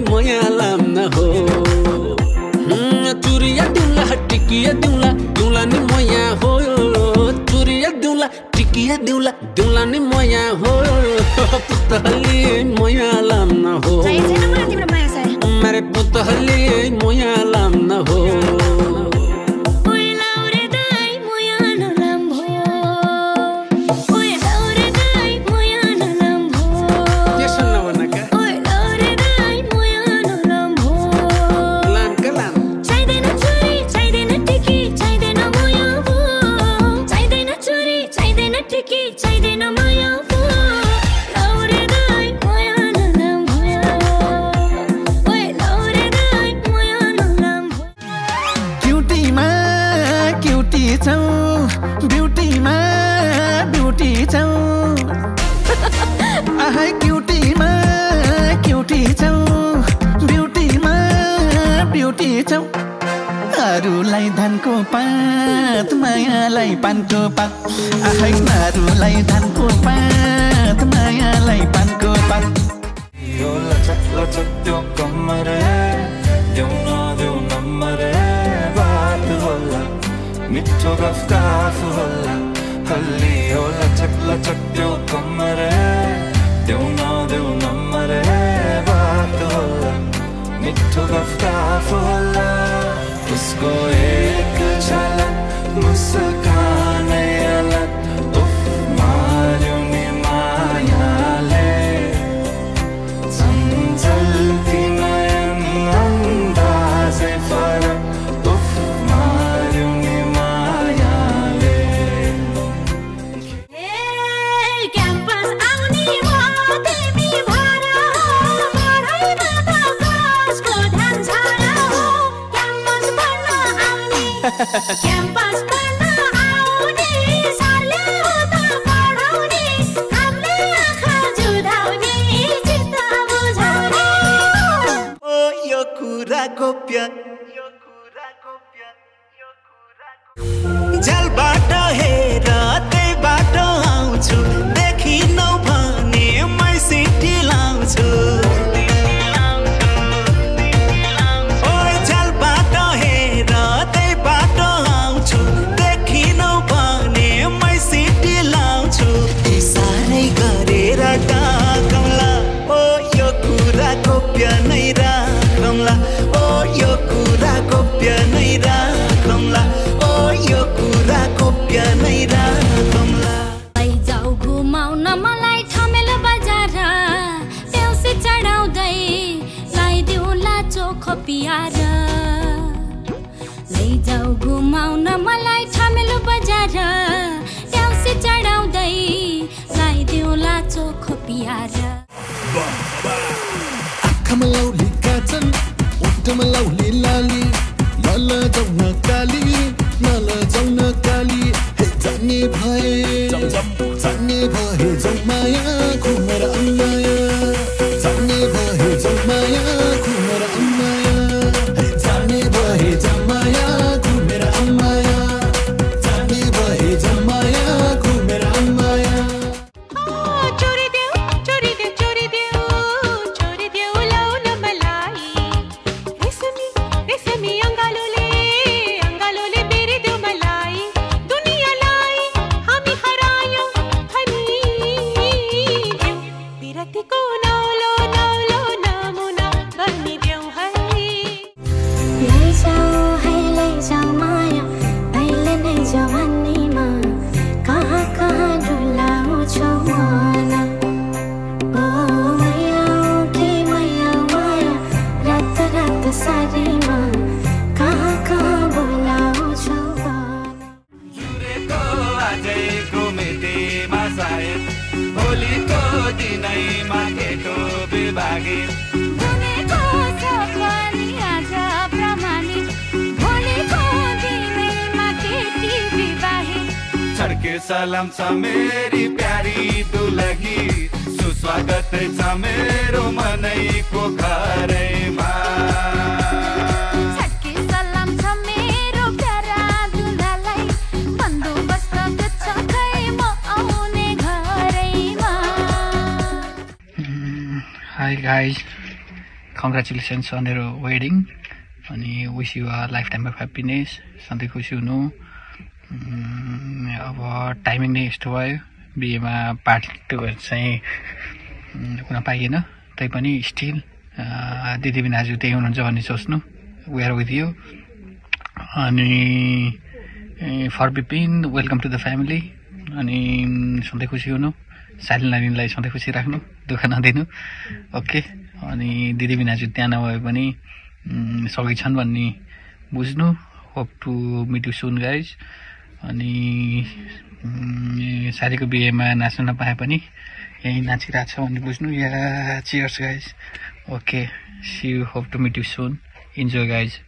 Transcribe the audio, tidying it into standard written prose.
मोया लाम्न हो चुरिया दिउला टिकिया दिउला दिउला नि मोया हो चुरिया दिउला टिकिया दिउला दिउला नि मोया हो पुतहली मोया लाम्न हो मेरे पुतहली मोया लाम्न हो अरूलाई धानको पात मायालाई पानको पात आहै अरूलाई धानको पात मायालाई पानको पात यो लचक लचक त्यो कम्मर देऊ न देऊ नम्बर बात होला मिठो गफ होला हल्ली यो लचक लचक त्यो कम्मर देऊ न देऊ नम्बर बात होला मिठो गफ होला उसको एक झलक मुस्कान अलग उफ मार्यो नि मायाले चञ्चल्ती नयन अन्दाजै फरक उफ मार्यो नि मायाले क्याम्पस आउने हो तिमी भर पढाइमा त कसको ध्यान छ क्याम्पस पढ्न आउने सरले हो त पढाउने हामीले आँखा जुधाउने चित्त बुझाउने ओ यो कुरा गोप्य जलबाट हेर त्यही बाटो आउँछु देखिनौ भने मै सिटी लाउँछु लैजाऊ घुमाउन मलाई ठमेलो बजार देउसी चढाउँदै लाइदिउला चोखो पियार लैजाऊ घुमाउन मलाई ठमेलो बजार देउसी चढाउँदै लाइदिउला चोखो पियार आँखामा लाउली काजल ओठमा लाउली लाली नलजाऊ न काली नलजाऊ न काली जाने भए जाऊ माया घुमेर अन्माया जाने भए जाऊ माया घुमेर अन्माया जाने भए जाऊ माया घुमेर अन्माया जाने भए जाऊ माया घुमेर अन्माया सलाम छ मेरी प्यारी दुलही सुस्वागत छ मेरो मनैको घरैमा सलाम छ मेरो प्यारा दुलालाई बन्दोबस्त छ खै म आउने घरैमा Hi guys, congratulations on your wedding अनि wish you a lifetime of happiness सधैँ खुसी हुनु अब टाइमिङ नै यस्तो भयो बिहेमा पार्टी चाहिँ हुन पाइएन तैपनि स्टिल दिदी बिनाजु त्यही हुनुहुन्छ भन्ने सोच्नु वी आर विथ यु अनि for Bipin welcome to the family अनि सधैँ खुसी हुनु साइली नानीलाई सधैँ खुसी राख्नु दुःख नदिनु ओके अनि दिदी बिनाजु त्यहाँ नभए पनि सँगै छन् भन्ने बुझ्नु hope to meet you soon guys अनि साथीको बिहेमा नाच्न नपाए पनि यहीँ नाचिरहेको छ भन्ने बुझ्नु या cheers guys okay see you hope to meet you soon enjoy guys